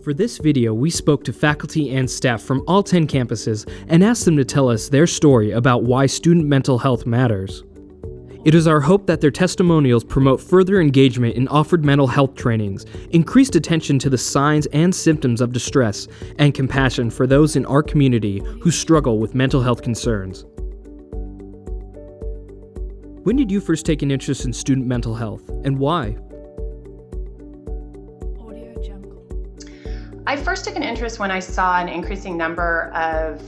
For this video, we spoke to faculty and staff from all 10 campuses and asked them to tell us their story about why student mental health matters. It is our hope that their testimonials promote further engagement in offered mental health trainings, increased attention to the signs and symptoms of distress, and compassion for those in our community who struggle with mental health concerns. When did you first take an interest in student mental health, and why? I first took an interest when I saw an increasing number of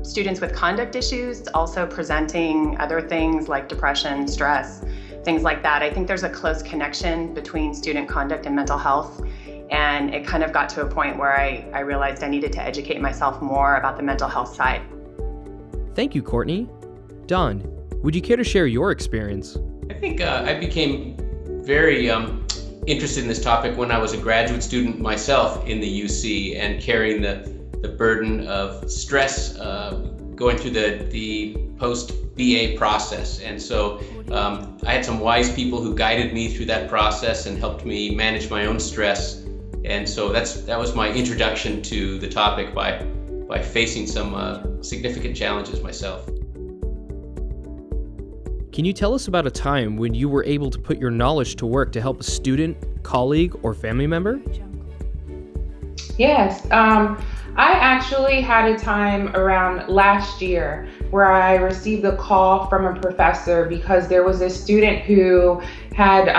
students with conduct issues, also presenting other things like depression, stress, things like that. I think there's a close connection between student conduct and mental health, and it kind of got to a point where I realized I needed to educate myself more about the mental health side. Thank you, Courtney. Don, would you care to share your experience? I think I became very interested in this topic when I was a graduate student myself in the UC and carrying the burden of stress going through the post-BA process. And so I had some wise people who guided me through that process and helped me manage my own stress. And so that was my introduction to the topic by facing some significant challenges myself. Can you tell us about a time when you were able to put your knowledge to work to help a student, colleague, or family member? Yes, I actually had a time around last year where I received a call from a professor because there was a student who had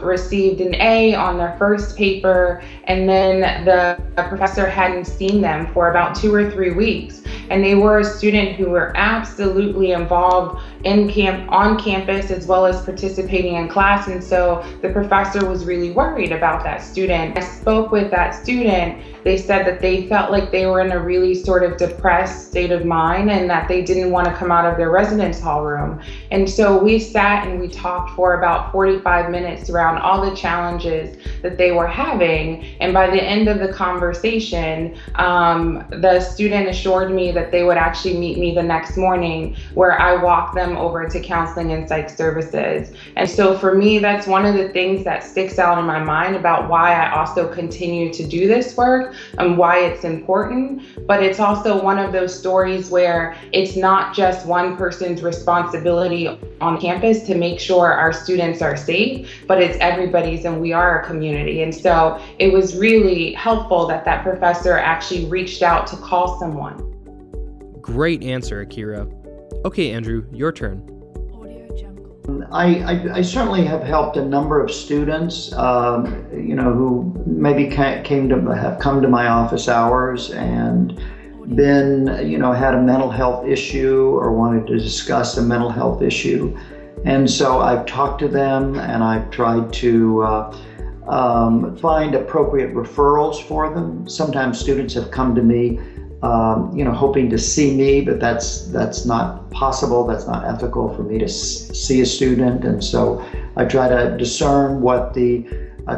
received an A on their first paper, and then the professor hadn't seen them for about 2 or 3 weeks. And they were a student who were absolutely involved on campus as well as participating in class. And so the professor was really worried about that student. I spoke with that student. They said that they felt like they were in a really sort of depressed state of mind and that they didn't want to come out of their residence hall room. And so we sat and we talked for about 45 minutes around all the challenges that they were having. And by the end of the conversation, the student assured me that they would actually meet me the next morning, where I walked them over to counseling and psych services. And so for me, that's one of the things that sticks out in my mind about why I also continue to do this work and why it's important. But it's also one of those stories where it's not just one person's responsibility on campus to make sure our students are safe, but it's everybody's, and we are a community. And so it was really helpful that that professor actually reached out to call someone. Great answer, Akira. Okay, Andrew, your turn. I certainly have helped a number of students, who maybe have come to my office hours and been, had a mental health issue or wanted to discuss a mental health issue. And so I've talked to them and I've tried to find appropriate referrals for them. Sometimes students have come to me hoping to see me, but that's not possible. That's not ethical for me to see a student. And so I try to discern what the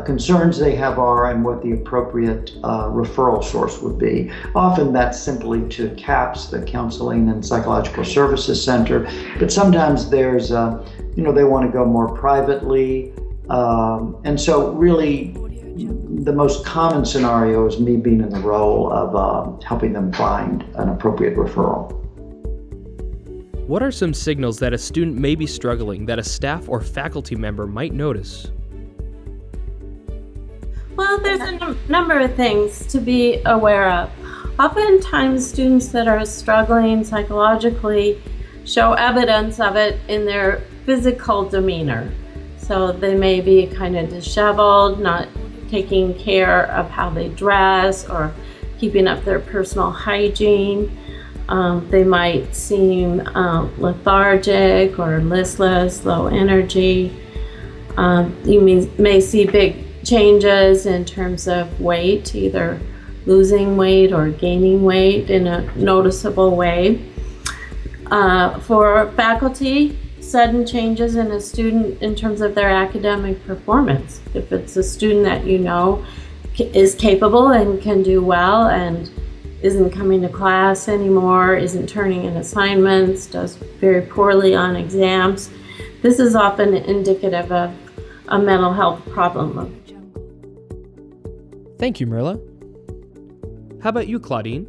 concerns they have are and what the appropriate referral source would be. Often that's simply to CAPS, the Counseling and Psychological Services Center, but sometimes there's, they want to go more privately. And so really, the most common scenario is me being in the role of helping them find an appropriate referral. What are some signals that a student may be struggling that a staff or faculty member might notice? Well, there's a number of things to be aware of. Oftentimes, students that are struggling psychologically show evidence of it in their physical demeanor. So they may be kind of disheveled, not taking care of how they dress or keeping up their personal hygiene. They might seem lethargic or listless, low energy. You may see big changes in terms of weight, either losing weight or gaining weight in a noticeable way. For faculty, sudden changes in a student in terms of their academic performance. If it's a student that you know is capable and can do well and isn't coming to class anymore, isn't turning in assignments, does very poorly on exams, this is often indicative of a mental health problem. Thank you, Marilla. How about you, Claudine?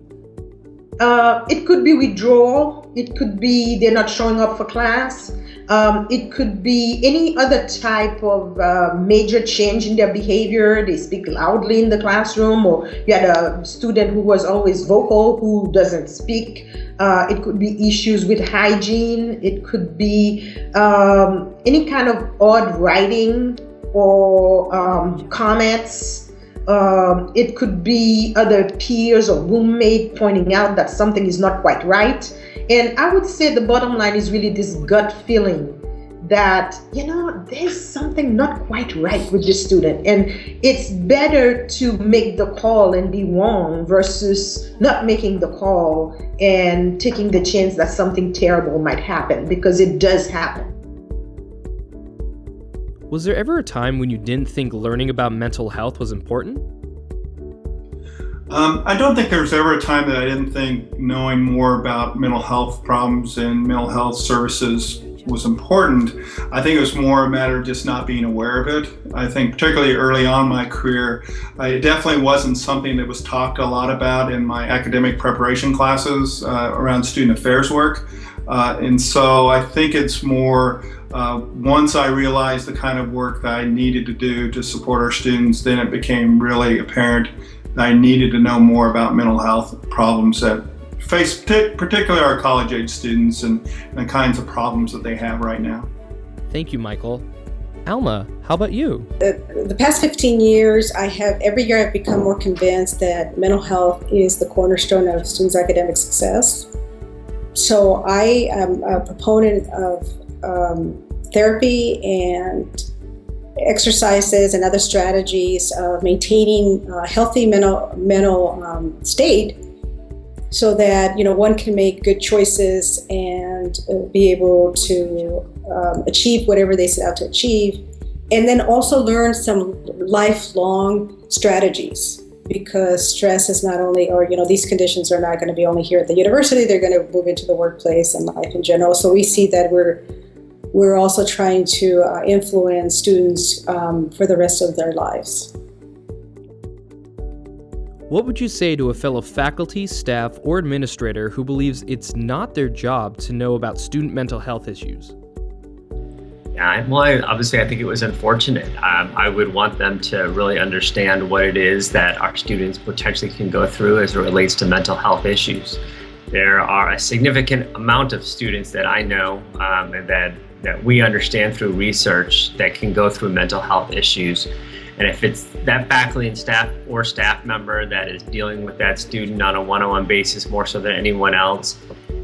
It could be withdrawal. It could be they're not showing up for class. It could be any other type of major change in their behavior. They speak loudly in the classroom, or you had a student who was always vocal who doesn't speak. It could be issues with hygiene. It could be any kind of odd writing or comments. It could be other peers or roommate pointing out that something is not quite right. And I would say the bottom line is really this gut feeling that, there's something not quite right with this student. And it's better to make the call and be wrong versus not making the call and taking the chance that something terrible might happen, because it does happen. Was there ever a time when you didn't think learning about mental health was important? I don't think there was ever a time that I didn't think knowing more about mental health problems and mental health services was important. I think it was more a matter of just not being aware of it. I think particularly early on in my career, it definitely wasn't something that was talked a lot about in my academic preparation classes around student affairs work. And so I think it's more, once I realized the kind of work that I needed to do to support our students, then it became really apparent that I needed to know more about mental health problems that face particularly our college-age students and the kinds of problems that they have right now. Thank you, Michael. Alma, how about you? The past 15 years, every year I've become more convinced that mental health is the cornerstone of students' academic success. So I am a proponent of therapy and exercises and other strategies of maintaining a healthy mental state, so that one can make good choices and be able to achieve whatever they set out to achieve, and then also learn some lifelong strategies, because stress is not only, these conditions are not going to be only here at the university, they're going to move into the workplace and life in general. So we see that we're also trying to influence students for the rest of their lives. What would you say to a fellow faculty, staff, or administrator who believes it's not their job to know about student mental health issues? Yeah, obviously I think it was unfortunate. I would want them to really understand what it is that our students potentially can go through as it relates to mental health issues. There are a significant amount of students that I know and that we understand through research that can go through mental health issues. And if it's that faculty and staff or staff member that is dealing with that student on a one-on-one basis more so than anyone else,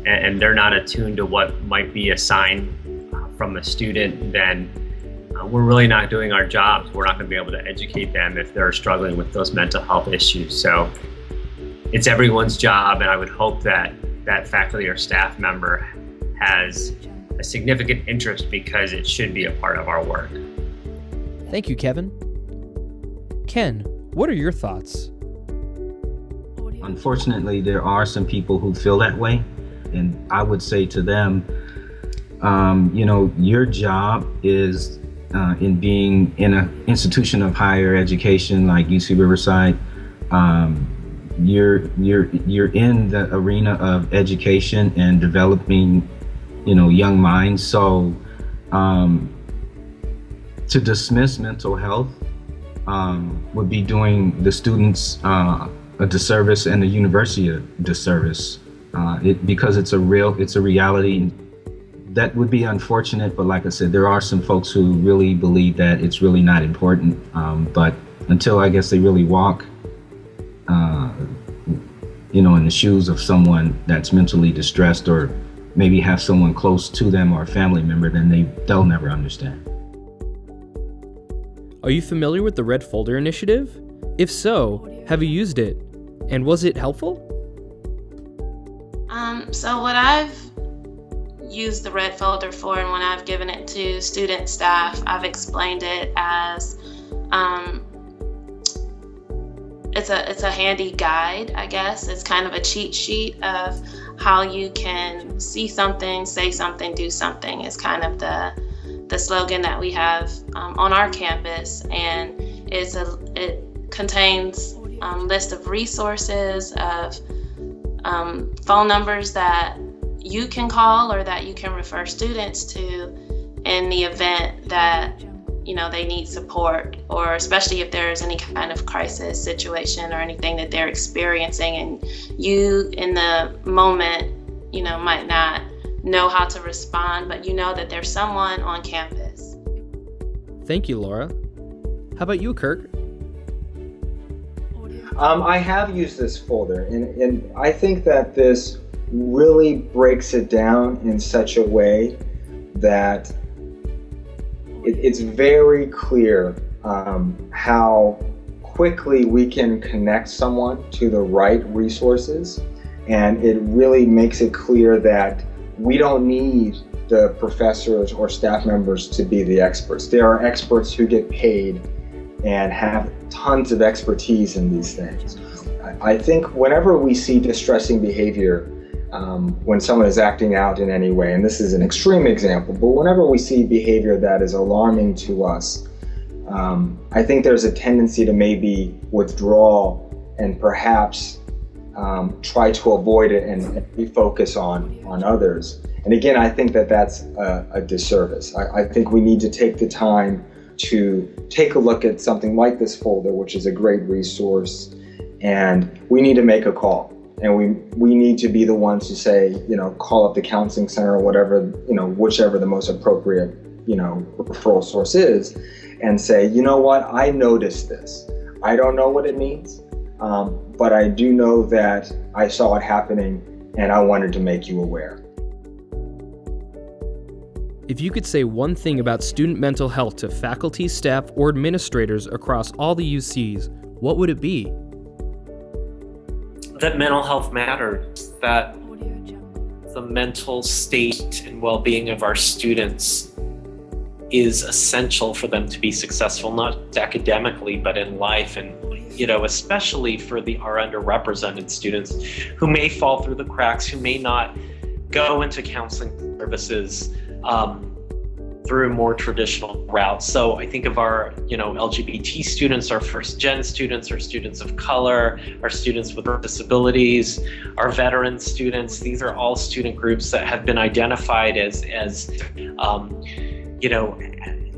and they're not attuned to what might be a sign from a student, then we're really not doing our jobs. We're not going to be able to educate them if they're struggling with those mental health issues. So it's everyone's job, and I would hope that that faculty or staff member has a significant interest, because it should be a part of our work. Thank you, Kevin. Ken, what are your thoughts? Unfortunately, there are some people who feel that way, and I would say to them, your job is in being in an institution of higher education like UC Riverside. You're in the arena of education and developing, young minds. So to dismiss mental health would be doing the students a disservice and the university a disservice, because it's a reality. That would be unfortunate, but like I said, there are some folks who really believe that it's really not important. But until I guess they really walk, in the shoes of someone that's mentally distressed, or maybe have someone close to them or a family member, then they'll never understand. Are you familiar with the Red Folder Initiative? If so, have you used it? And was it helpful? So what I've used the Red Folder for, and when I've given it to student staff, I've explained it as it's a handy guide, I guess. It's kind of a cheat sheet of how you can see something, say something, do something. Is kind of the slogan that we have on our campus, and it contains list of resources, of phone numbers that you can call or that you can refer students to in the event that they need support, or especially if there's any kind of crisis situation or anything that they're experiencing and you in the moment might not know how to respond, but that there's someone on campus. Thank you, Laura. How about you, Kirk? I have used this folder, and I think that this really breaks it down in such a way that it's very clear how quickly we can connect someone to the right resources, and it really makes it clear that we don't need the professors or staff members to be the experts. There are experts who get paid and have tons of expertise in these things. I think whenever we see distressing behavior, when someone is acting out in any way, and this is an extreme example, but whenever we see behavior that is alarming to us, I think there's a tendency to maybe withdraw and perhaps try to avoid it and refocus on others. And again, I think that that's a disservice. I think we need to take the time to take a look at something like this folder, which is a great resource, and we need to make a call. And we need to be the ones to say, call up the counseling center or whatever, whichever the most appropriate, referral source is, and say, you know what, I noticed this. I don't know what it means, but I do know that I saw it happening and I wanted to make you aware. If you could say one thing about student mental health to faculty, staff, or administrators across all the UCs, what would it be? That mental health matters, that the mental state and well-being of our students is essential for them to be successful, not academically, but in life, and especially for our underrepresented students who may fall through the cracks, who may not go into counseling services through more traditional routes. So I think of our, LGBT students, our first-gen students, our students of color, our students with disabilities, our veteran students. These are all student groups that have been identified as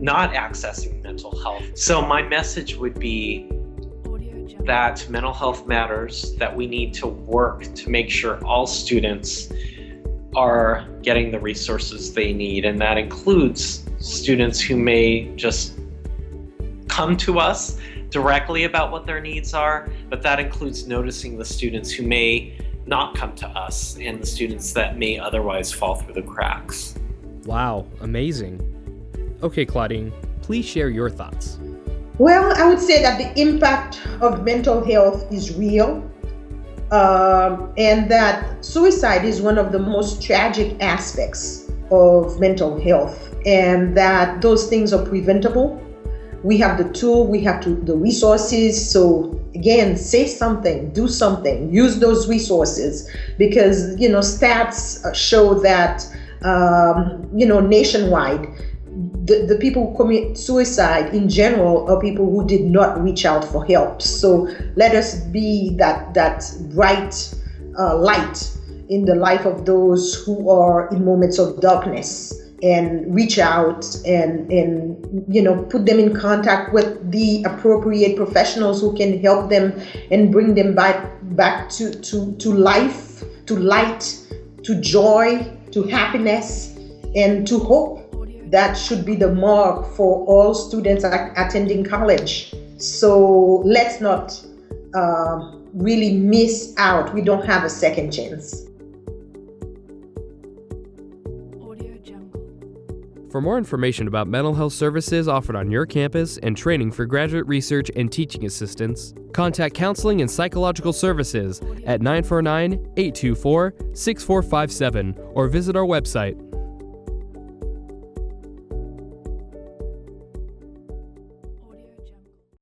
not accessing mental health. So my message would be that mental health matters, that we need to work to make sure all students are getting the resources they need, and that includes students who may just come to us directly about what their needs are, but that includes noticing the students who may not come to us and the students that may otherwise fall through the cracks. Wow, amazing. Okay, Claudine, please share your thoughts. Well, I would say that the impact of mental health is real. And that suicide is one of the most tragic aspects of mental health, and that those things are preventable. We have the tool, we have the resources. So again, say something, do something, use those resources, because stats show that nationwide, the people who commit suicide in general are people who did not reach out for help. So let us be that bright light in the life of those who are in moments of darkness, and reach out and put them in contact with the appropriate professionals who can help them and bring them back to life, to light, to joy, to happiness, and to hope. That should be the mark for all students attending college. So let's not really miss out. We don't have a second chance. For more information about mental health services offered on your campus and training for graduate research and teaching assistants, contact Counseling and Psychological Services at 949-824-6457 or visit our website